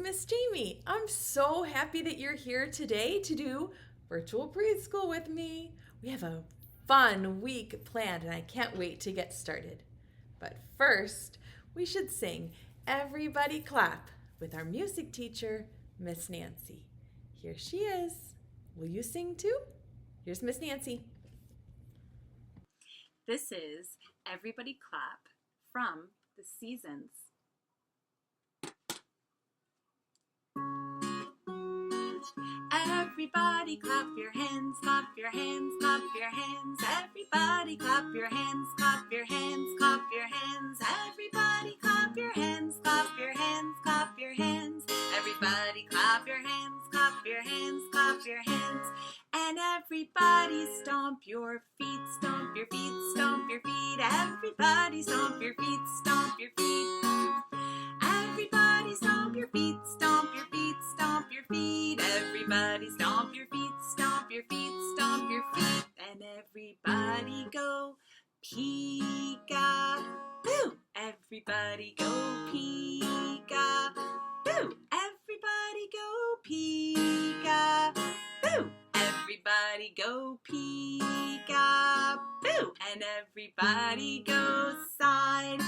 Miss Jamie. I'm so happy that you're here today to do virtual preschool with me. We have a fun week planned and I can't wait to get started. But first, we should sing Everybody Clap with our music teacher, Miss Nancy. Here she is. Will you sing too? Here's Miss Nancy. This is Everybody Clap from The Seasons. Everybody clap your hands, clap your hands, clap your hands. Everybody clap your hands, clap your hands, clap your hands. Everybody clap your hands, clap your hands, clap your hands. Everybody clap your hands, clap your hands, clap your hands. And everybody stomp your feet, stomp your feet, stomp your feet. Everybody stomp your feet, stomp your feet. Everybody stomp your feet, stomp your feet, stomp your feet. Everybody stomp your feet, stomp your feet, stomp your feet. And everybody go peek-a-boo. Everybody go peek-a-boo. Everybody go peek-a-boo. Everybody go peek-a-boo. And everybody go side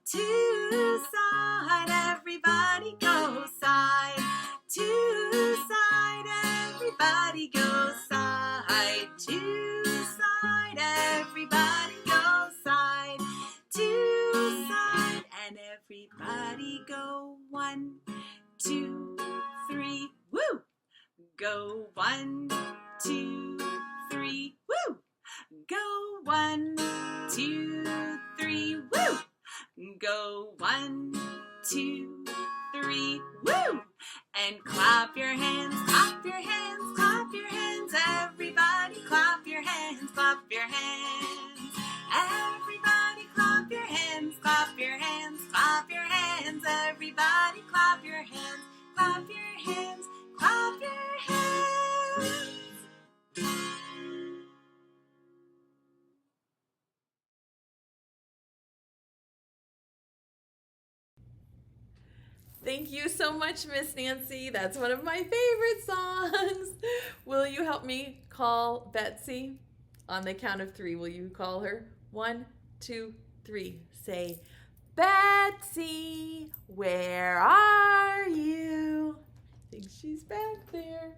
to side. Everybody go side to side. Everybody go side to side. Everybody go side to side. And everybody go 1, 2, 3, woo! Go 1, 2, 3, woo! Go 1, 2, 3, woo! Go 1, 2, 3, woo! And clap your hands, clap your hands, clap your hands. Everybody clap your hands, clap your hands. Everybody clap your hands, clap your hands, clap your hands. Everybody clap your hands, clap your hands, clap your hands. Thank you so much, Miss Nancy. That's one of my favorite songs. Will you help me call Betsy? On the count of 3, will you call her? 1, 2, 3. Say, Betsy, where are you? I think she's back there.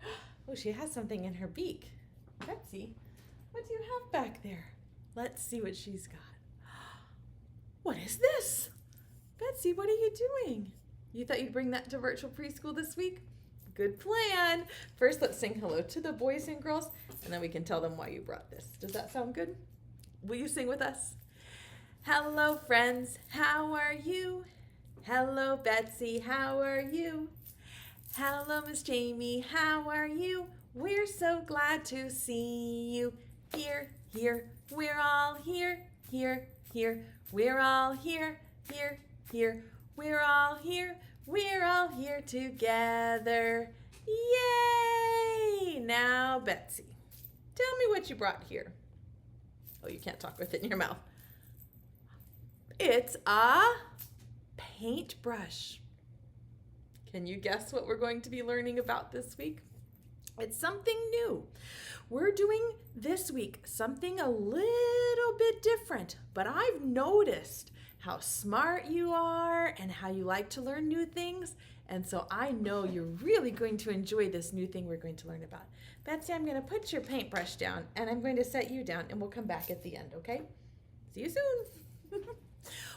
Oh, she has something in her beak. Betsy, what do you have back there? Let's see what she's got. What is this? Betsy, what are you doing? You thought you'd bring that to virtual preschool this week? Good plan. First, let's sing hello to the boys and girls, and then we can tell them why you brought this. Does that sound good? Will you sing with us? Hello, friends. How are you? Hello, Betsy. How are you? Hello, Miss Jamie. How are you? We're so glad to see you. Here, here. We're all here. Here, here. We're all here. Here, here. We're all here. We're all here together. Yay! Now, Betsy, tell me what you brought here. Oh, you can't talk with it in your mouth. It's a paintbrush. Can you guess what we're going to be learning about this week? It's something new. We're doing this week something a little bit different, but I've noticed how smart you are and how you like to learn new things. And so I know you're really going to enjoy this new thing we're going to learn about. Betsy, I'm going to put your paintbrush down and I'm going to set you down and we'll come back at the end, okay? See you soon.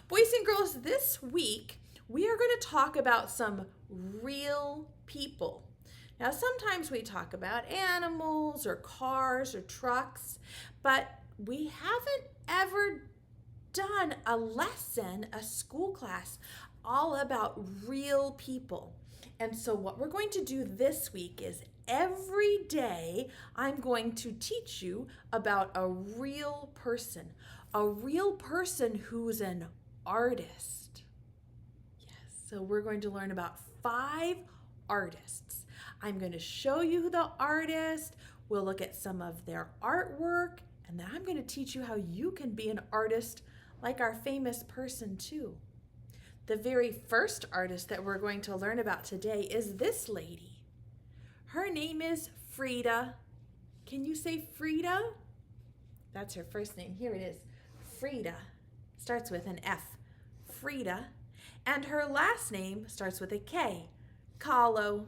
Boys and girls, this week we are going to talk about some real people. Now, sometimes we talk about animals or cars or trucks, but we haven't ever done a lesson, a school class, all about real people. And so what we're going to do this week is every day I'm going to teach you about a real person who's an artist. Yes, so we're going to learn about 5 artists. I'm going to show you the artist. We'll look at some of their artwork, and then I'm going to teach you how you can be an artist like our famous person too. The very first artist that we're going to learn about today is this lady. Her name is Frida. Can you say Frida? That's her first name. Here it is. Frida. Starts with an F. Frida. And her last name starts with a K. Kahlo.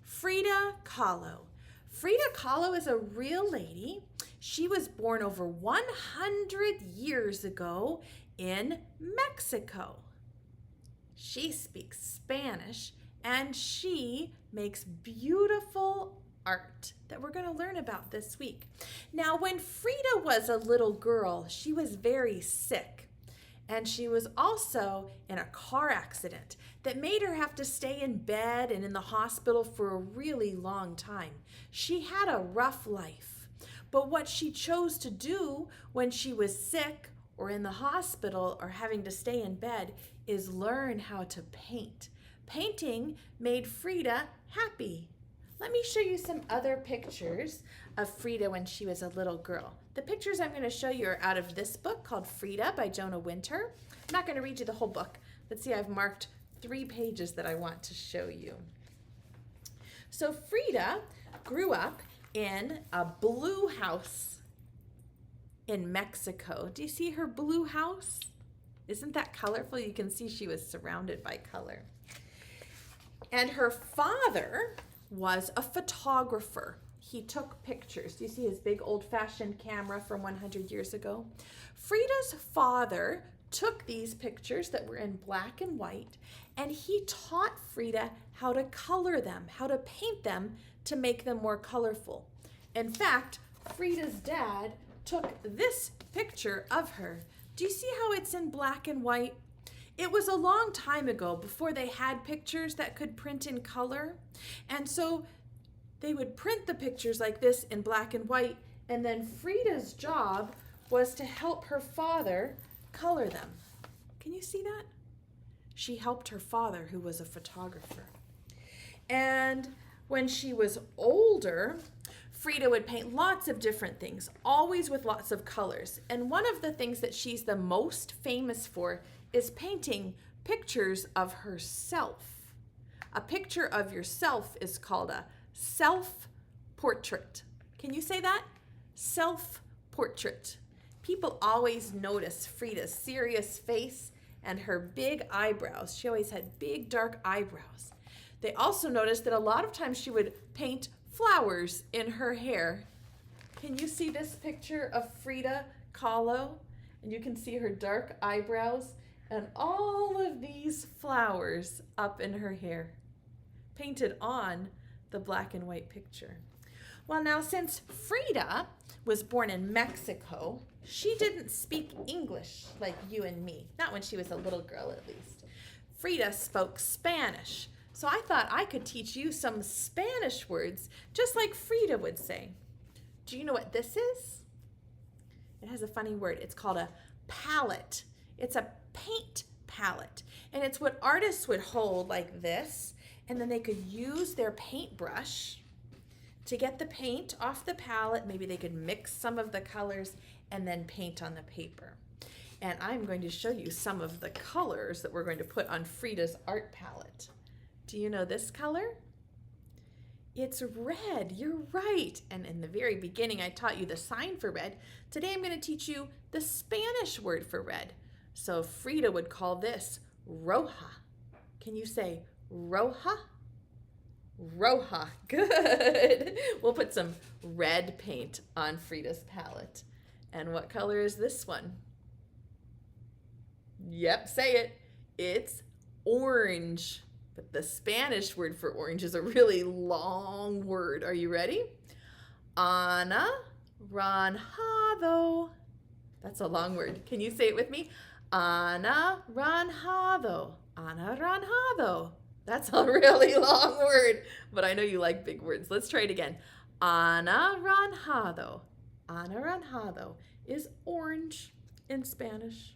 Frida Kahlo. Frida Kahlo is a real lady. She was born over 100 years ago in Mexico. She speaks Spanish and she makes beautiful art that we're going to learn about this week. Now, when Frida was a little girl, she was very sick. And she was also in a car accident that made her have to stay in bed and in the hospital for a really long time. She had a rough life. But what she chose to do when she was sick or in the hospital or having to stay in bed is learn how to paint. Painting made Frida happy. Let me show you some other pictures of Frida when she was a little girl. The pictures I'm going to show you are out of this book called Frida by Jonah Winter. I'm not going to read you the whole book. Let's see, I've marked 3 pages that I want to show you. So Frida grew up in a blue house in Mexico. Do you see her blue house? Isn't that colorful? You can see she was surrounded by color. And her father was a photographer. He took pictures. Do you see his big old-fashioned camera from 100 years ago? Frida's father took these pictures that were in black and white, and he taught Frida how to color them, how to paint them to make them more colorful. In fact, Frida's dad took this picture of her. Do you see how it's in black and white? It was a long time ago before they had pictures that could print in color. And so they would print the pictures like this in black and white, and then Frida's job was to help her father color them. Can you see that? She helped her father, who was a photographer. And when she was older, Frida would paint lots of different things, always with lots of colors. And one of the things that she's the most famous for is painting pictures of herself. A picture of yourself is called a self-portrait. Can you say that? Self-portrait. People always notice Frida's serious face and her big eyebrows. She always had big, dark eyebrows. They also noticed that a lot of times she would paint flowers in her hair. Can you see this picture of Frida Kahlo? And you can see her dark eyebrows and all of these flowers up in her hair, painted on the black and white picture. Well, now, since Frida was born in Mexico, she didn't speak English like you and me. Not when she was a little girl, at least. Frida spoke Spanish. So I thought I could teach you some Spanish words, just like Frida would say. Do you know what this is? It has a funny word. It's called a palette. It's a paint palette. And it's what artists would hold like this, and then they could use their paintbrush to get the paint off the palette. Maybe they could mix some of the colors and then paint on the paper. And I'm going to show you some of the colors that we're going to put on Frida's art palette. Do you know this color? It's red. You're right. And in the very beginning, I taught you the sign for red. Today, I'm going to teach you the Spanish word for red. So Frida would call this roja. Can you say roja? Roja. Good. We'll put some red paint on Frida's palette. And what color is this one? Yep, say it. It's orange. But the Spanish word for orange is a really long word. Are you ready? Anaranjado. That's a long word. Can you say it with me? Anaranjado. Anaranjado. That's a really long word, but I know you like big words. Let's try it again. Anaranjado. Anaranjado is orange in Spanish.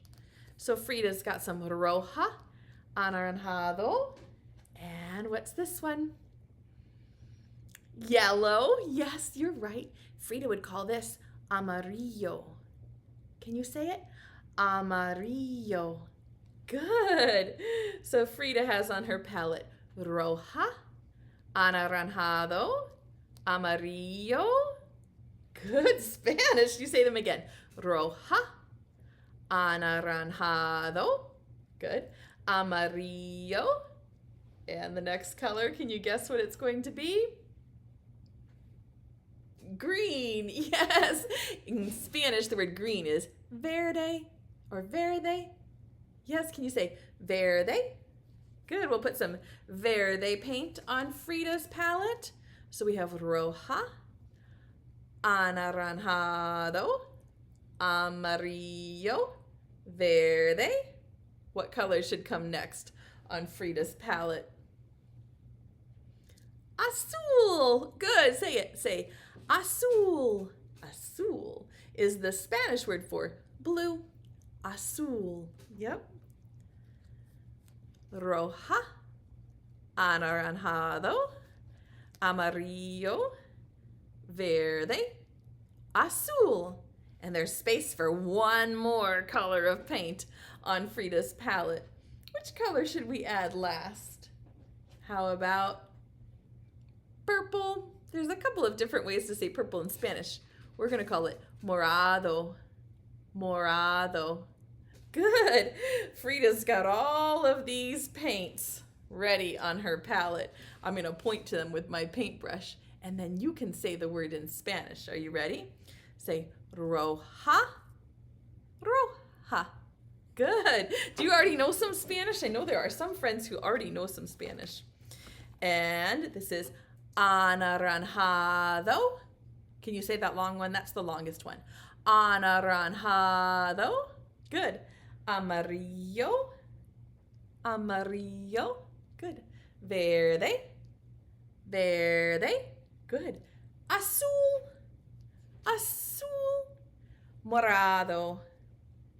So Frida's got some roja, anaranjado, and what's this one? Yellow. Yes, you're right. Frida would call this amarillo. Can you say it? Amarillo. Good. So Frida has on her palette roja, anaranjado, amarillo. Good Spanish. You say them again. Roja, anaranjado. Good. Amarillo. And the next color, can you guess what it's going to be? Green. Yes. In Spanish, the word green is verde or verde. Yes, can you say verde? Good. We'll put some verde paint on Frida's palette. So we have roja, anaranjado, amarillo, verde. What color should come next on Frida's palette? Azul. Good. Say it. Say azul. Azul is the Spanish word for blue. Azul. Yep. Roja, anaranjado, amarillo, verde, azul. And there's space for one more color of paint on Frida's palette. Which color should we add last? How about purple? There's a couple of different ways to say purple in Spanish. We're going to call it morado. Morado. Good. Frida's got all of these paints ready on her palette. I'm going to point to them with my paintbrush, and then you can say the word in Spanish. Are you ready? Say roja, roja. Good. Do you already know some Spanish? I know there are some friends who already know some Spanish. And this is anaranjado. Can you say that long one? That's the longest one. Anaranjado. Good. Amarillo, amarillo. Good. Verde, verde. Good. Azul, azul. Morado,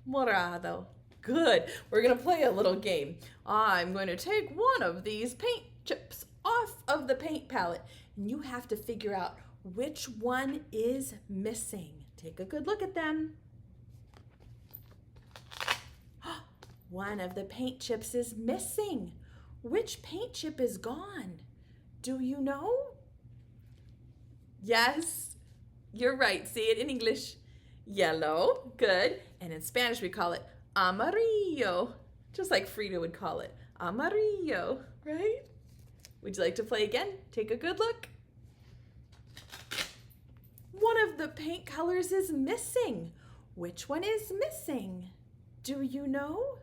morado. Good. We're going to play a little game. I'm going to take one of these paint chips off of the paint palette, and you have to figure out which one is missing. Take a good look at them. One of the paint chips is missing. Which paint chip is gone? Do you know? Yes, you're right. Say it in English. Yellow. Good. And in Spanish, we call it amarillo, just like Frida would call it. Amarillo, right? Would you like to play again? Take a good look. One of the paint colors is missing. Which one is missing? Do you know?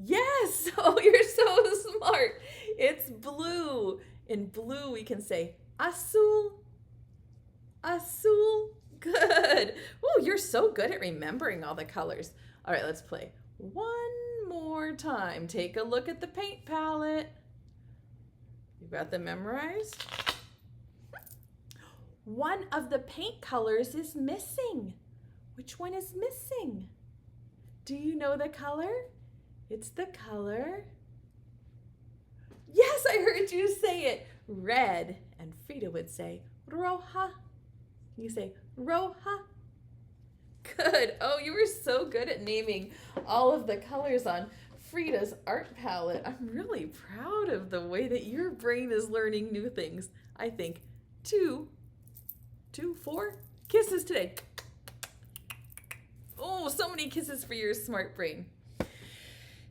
Yes! Oh, you're so smart. It's blue. In blue, we can say azul, azul. Good. Oh, you're so good at remembering all the colors. All right, let's play one more time. Take a look at the paint palette. You got them memorized? One of the paint colors is missing. Which one is missing? Do you know the color? It's the color. Yes, I heard you say it. Red. And Frida would say roja. You say roja. Good. Oh, you were so good at naming all of the colors on Frida's art palette. I'm really proud of the way that your brain is learning new things. I think 4 kisses today. Oh, so many kisses for your smart brain.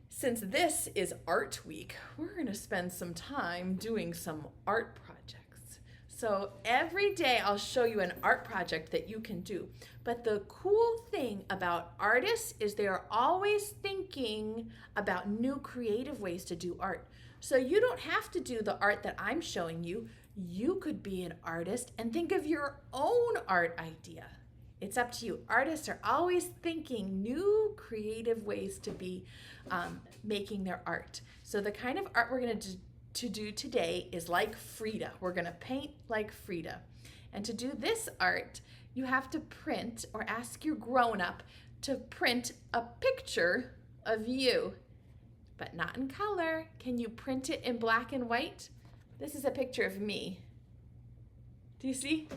Since this is Art Week, we're going to spend some time doing some art projects. So every day I'll show you an art project that you can do. But the cool thing about artists is they're always thinking about new creative ways to do art. So you don't have to do the art that I'm showing you. You could be an artist and think of your own art idea. It's up to you. Artists are always thinking new creative ways to be making their art. So the kind of art we're going to do today is like Frida. We're going to paint like Frida. And to do this art, you have to print or ask your grown-up to print a picture of you, but not in color. Can you print it in black and white? This is a picture of me. Do you see?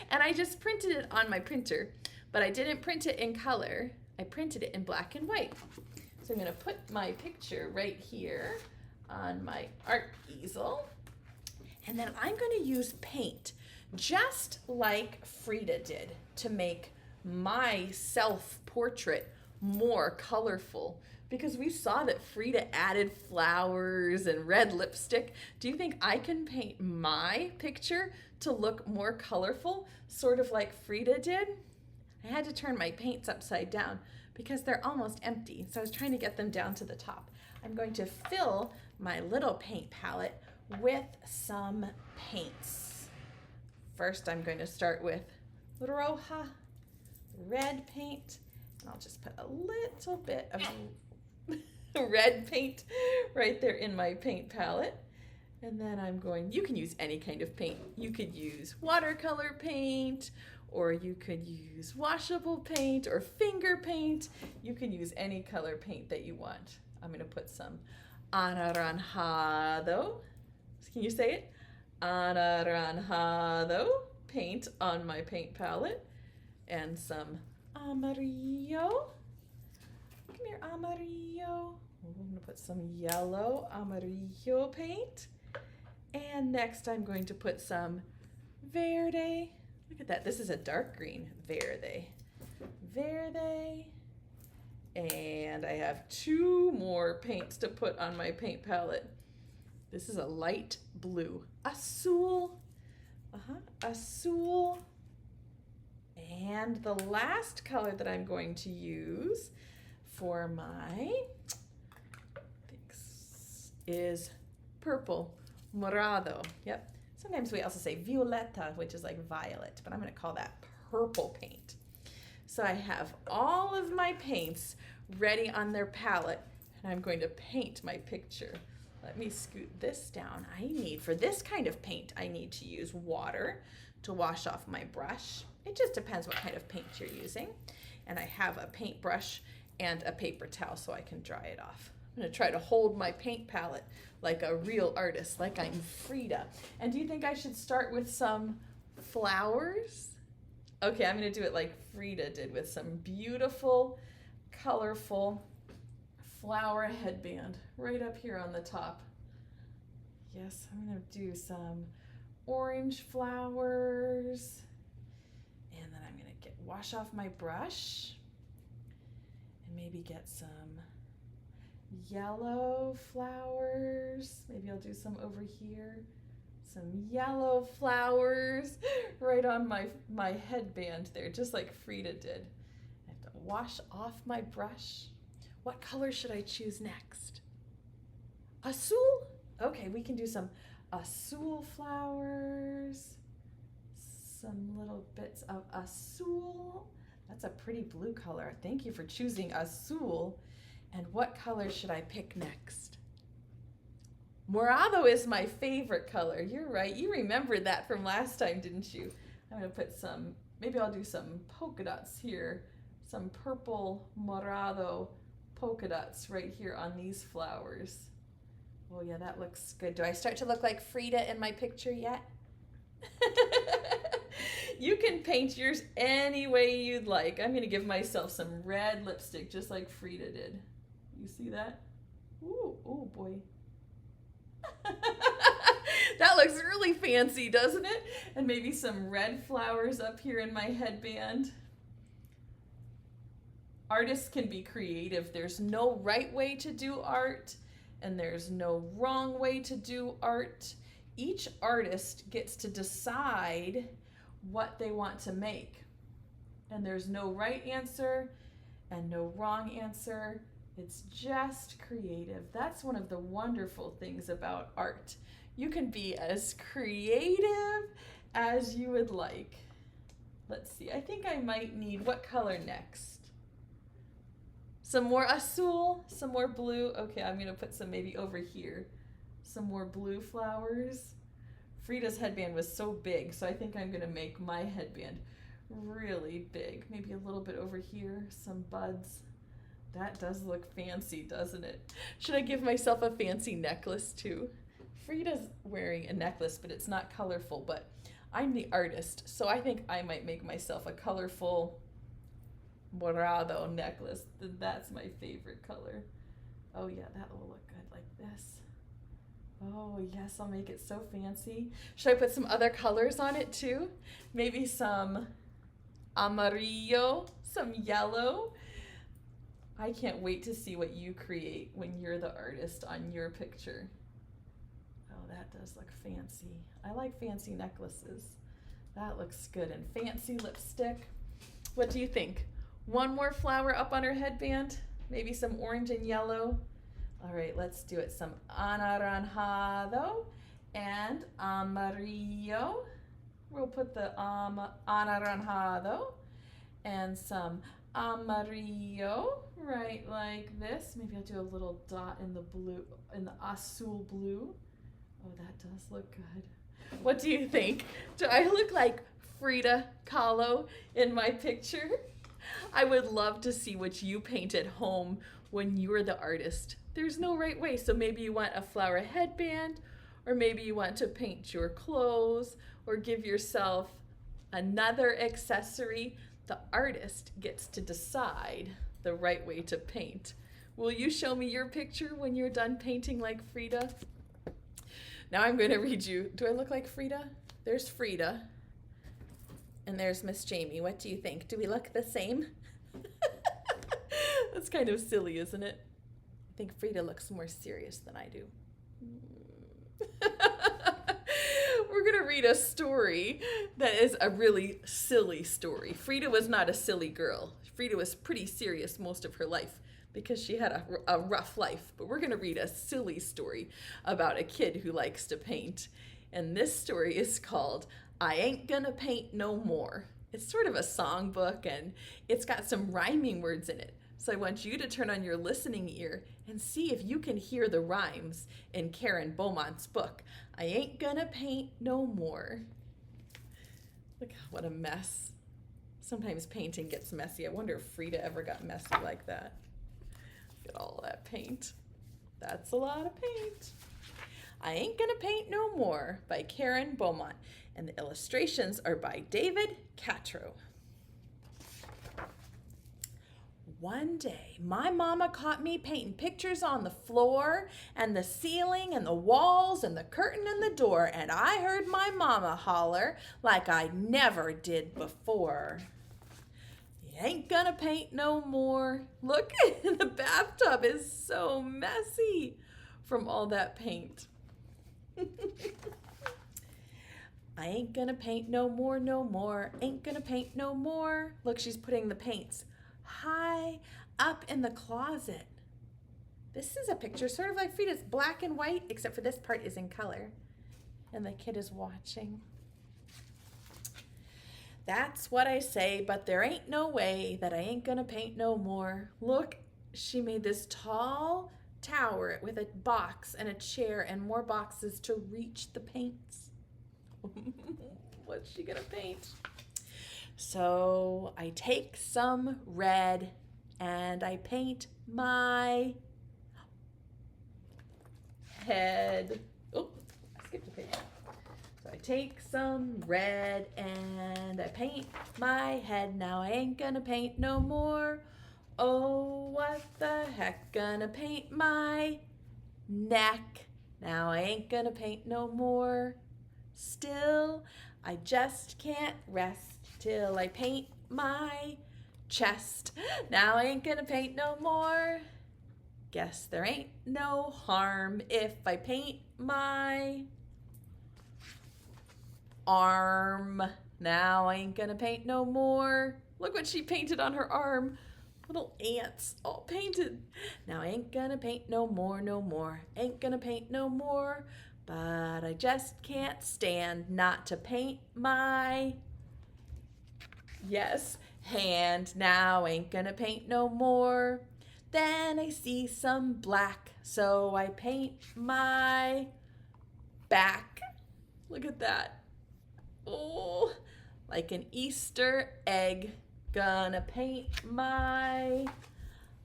And I just printed it on my printer, but I didn't print it in color. I printed it in black and white. So I'm going to put my picture right here on my art easel. And then I'm going to use paint, just like Frida did, to make my self-portrait more colorful. Because we saw that Frida added flowers and red lipstick. Do you think I can paint my picture to look more colorful, sort of like Frida did? I had to turn my paints upside down because they're almost empty. So I was trying to get them down to the top. I'm going to fill my little paint palette with some paints. First, I'm going to start with Roja red paint. And I'll just put a little bit of red paint right there in my paint palette. And then you can use any kind of paint. You could use watercolor paint, or you could use washable paint or finger paint. You can use any color paint that you want. I'm going to put some anaranjado. Can you say it? Anaranjado paint on my paint palette. And some amarillo. Come here, amarillo. I'm going to put some yellow amarillo paint. And next I'm going to put some verde. Look at that. This is a dark green verde. Verde. And I have 2 more paints to put on my paint palette. This is a light blue. Azul. Azul. And the last color that I'm going to use for my is purple, morado. Yep. Sometimes we also say violeta, which is like violet, but I'm going to call that purple paint. So I have all of my paints ready on their palette, and I'm going to paint my picture. Let me scoot this down. For this kind of paint, I need to use water to wash off my brush. It just depends what kind of paint you're using. And I have a paintbrush and a paper towel so I can dry it off. I'm going to try to hold my paint palette like a real artist, like I'm Frida. And do you think I should start with some flowers? Okay, I'm going to do it like Frida did with some beautiful, colorful flower headband right up here on the top. Yes, I'm going to do some orange flowers. And then I'm going to wash off my brush and maybe get some yellow flowers. Maybe I'll do some over here. Some yellow flowers right on my headband there, just like Frida did. I have to wash off my brush. What color should I choose next? Azul? Okay, we can do some azul flowers. Some little bits of azul. That's a pretty blue color. Thank you for choosing azul. And what color should I pick next? Morado is my favorite color. You're right. You remembered that from last time, didn't you? I'm going to put maybe I'll do some polka dots here. Some purple morado polka dots right here on these flowers. Oh yeah, that looks good. Do I start to look like Frida in my picture yet? You can paint yours any way you'd like. I'm going to give myself some red lipstick just like Frida did. You see that? Ooh, oh boy. That looks really fancy, doesn't it? And maybe some red flowers up here in my headband. Artists can be creative. There's no right way to do art, and there's no wrong way to do art. Each artist gets to decide what they want to make. And there's no right answer and no wrong answer. It's just creative. That's one of the wonderful things about art. You can be as creative as you would like. Let's see, I think I might need, what color next? Some more azul, some more blue. Okay, I'm gonna put some maybe over here. Some more blue flowers. Frida's headband was so big, so I think I'm gonna make my headband really big. Maybe a little bit over here, some buds. That does look fancy, doesn't it? Should I give myself a fancy necklace too? Frida's wearing a necklace, but it's not colorful, but I'm the artist, so I think I might make myself a colorful morado necklace. That's my favorite color. Oh yeah, that will look good like this. Oh yes, I'll make it so fancy. Should I put some other colors on it too? Maybe some amarillo, some yellow. I can't wait to see what you create when you're the artist on your picture. Oh, that does look fancy. I like fancy necklaces. That looks good. And fancy lipstick. What do you think? One more flower up on her headband? Maybe some orange and yellow? All right, let's do it. Some anaranjado and amarillo. We'll put the anaranjado and some amarillo, right like this. Maybe I'll do a little dot in the blue, in the azul blue. Oh, that does look good. What do you think? Do I look like Frida Kahlo in my picture? I would love to see what you paint at home when you're the artist. There's no right way, so maybe you want a flower headband, or maybe you want to paint your clothes, or give yourself another accessory. The artist gets to decide the right way to paint. Will you show me your picture when you're done painting like Frida? Now I'm going to read you. Do I look like Frida? There's Frida. And there's Miss Jamie. What do you think? Do we look the same? That's kind of silly, isn't it? I think Frida looks more serious than I do. We're going to read a story that is a really silly story. Frida was not a silly girl. Frida was pretty serious most of her life because she had a rough life. But we're going to read a silly story about a kid who likes to paint. And this story is called I Ain't Gonna Paint No More. It's sort of a songbook, and it's got some rhyming words in it. So I want you to turn on your listening ear and see if you can hear the rhymes in Karen Beaumont's book, I Ain't Gonna Paint No More. Look what a mess. Sometimes painting gets messy. I wonder if Frida ever got messy like that. Look at all that paint. That's a lot of paint. I Ain't Gonna Paint No More by Karen Beaumont. And the illustrations are by David Catro. One day, my mama caught me painting pictures on the floor and the ceiling and the walls and the curtain and the door, and I heard my mama holler like I never did before. You ain't gonna paint no more. Look, the bathtub is so messy from all that paint. I ain't gonna paint no more, no more. Ain't gonna paint no more. Look, she's putting the paints high up in the closet. This is a picture sort of like Frida's, black and white, except for this part is in color. And the kid is watching. That's what I say, but there ain't no way that I ain't gonna paint no more. Look, she made this tall tower with a box and a chair and more boxes to reach the paints. What's she gonna paint? So I take some red and I paint my head. Oh, I skipped a page. So I take some red and I paint my head. Now I ain't gonna paint no more. Oh, what the heck, gonna paint my neck. Now I ain't gonna paint no more. Still, I just can't rest till I paint my chest. Now I ain't gonna paint no more. Guess there ain't no harm if I paint my arm. Now I ain't gonna paint no more. Look what she painted on her arm. Little ants all painted. Now I ain't gonna paint no more, no more. Ain't gonna paint no more. But I just can't stand not to paint my, yes, hand. Now ain't gonna paint no more. Then I see some black, so I paint my back. Look at that. Oh, like an Easter egg. Gonna paint my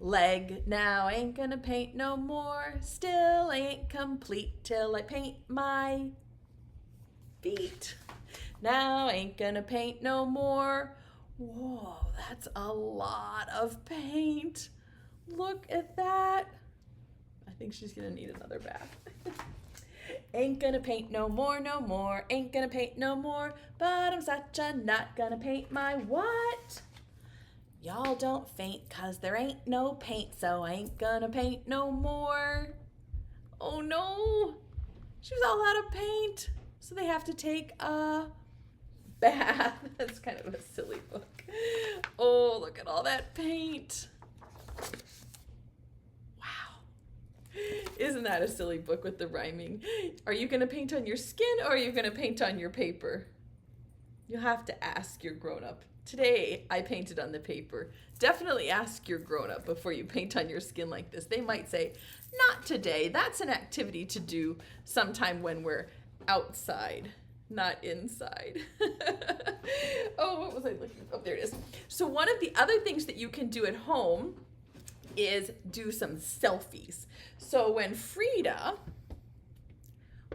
leg. Now ain't gonna paint no more. Still ain't complete till I paint my feet. Now ain't gonna paint no more. Whoa, that's a lot of paint. Look at that. I think she's gonna need another bath. Ain't gonna paint no more, no more. Ain't gonna paint no more, but I'm such a not gonna paint my what? Y'all don't faint, 'cause there ain't no paint, so I ain't gonna paint no more. Oh no, she was all out of paint, so they have to take a bath. That's kind of a silly book. Oh, look at all that paint. Wow. Isn't that a silly book with the rhyming? Are you going to paint on your skin or are you going to paint on your paper? You'll have to ask your grown-up. Today, I painted on the paper. Definitely ask your grown-up before you paint on your skin like this. They might say, not today. That's an activity to do sometime when we're outside, not inside. Oh, what was I looking for? Oh, there it is. So one of the other things that you can do at home is do some selfies. So when Frida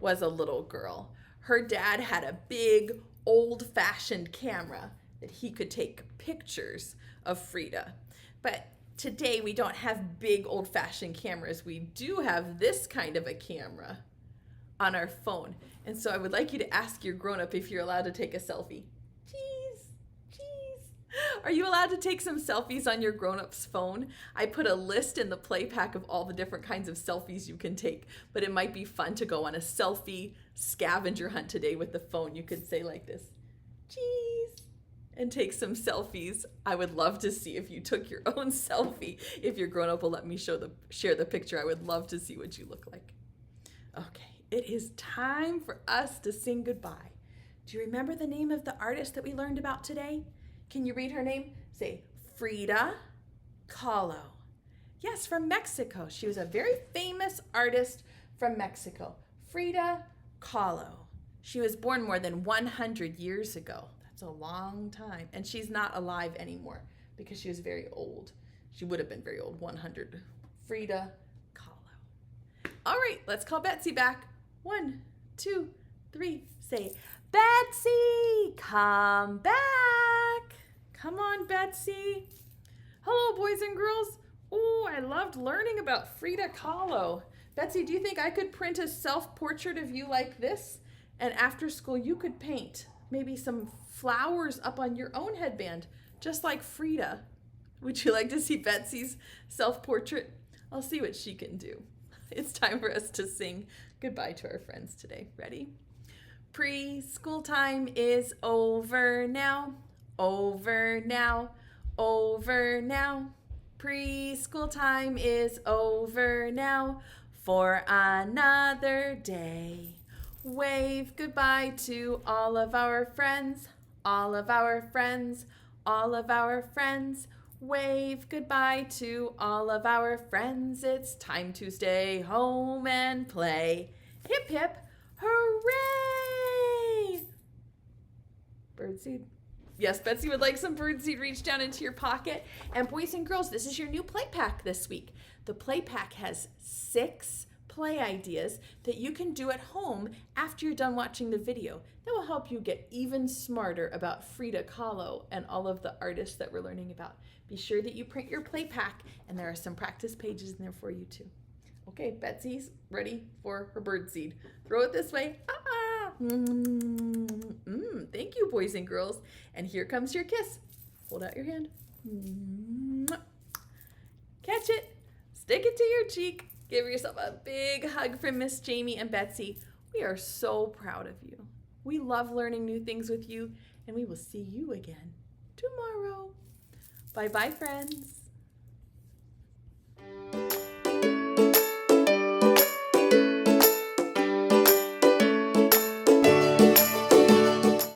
was a little girl, her dad had a big old-fashioned camera that he could take pictures of Frida. But today we don't have big old-fashioned cameras. We do have this kind of a camera on our phone. And so I would like you to ask your grown-up if you're allowed to take a selfie. Are you allowed to take some selfies on your grown-up's phone? I put a list in the play pack of all the different kinds of selfies you can take, but it might be fun to go on a selfie scavenger hunt today with the phone. You could say like this, cheese, and take some selfies. I would love to see if you took your own selfie. If your grown-up will let me share the picture, I would love to see what you look like. Okay, it is time for us to sing goodbye. Do you remember the name of the artist that we learned about today? Can you read her name? Say, Frida Kahlo. Yes, from Mexico. She was a very famous artist from Mexico. Frida Kahlo. She was born more than 100 years ago. That's a long time. And she's not alive anymore because she was very old. She would have been very old, 100. Frida Kahlo. All right, let's call Betsy back. 1, 2, 3. Say, Betsy, come back. Come on, Betsy. Hello, boys and girls. Oh, I loved learning about Frida Kahlo. Betsy, do you think I could print a self-portrait of you like this? And after school, you could paint maybe some flowers up on your own headband, just like Frida. Would you like to see Betsy's self-portrait? I'll see what she can do. It's time for us to sing goodbye to our friends today. Ready? Preschool time is over now. Over now, over now. Preschool time is over now for another day. Wave goodbye to all of our friends, all of our friends, all of our friends. Wave goodbye to all of our friends. It's time to stay home and play. Hip, hip, hooray! Birdseed. Yes, Betsy would like some birdseed. Reach down into your pocket. And boys and girls, this is your new play pack this week. The play pack has 6 play ideas that you can do at home after you're done watching the video. That will help you get even smarter about Frida Kahlo and all of the artists that we're learning about. Be sure that you print your play pack, and there are some practice pages in there for you too. Okay, Betsy's ready for her birdseed. Throw it this way. Thank you, boys and girls. And here comes your kiss. Hold out your hand. Catch it. Stick it to your cheek. Give yourself a big hug from Miss Jamie and Betsy. We are so proud of you. We love learning new things with you, and we will see you again tomorrow. Bye-bye, friends.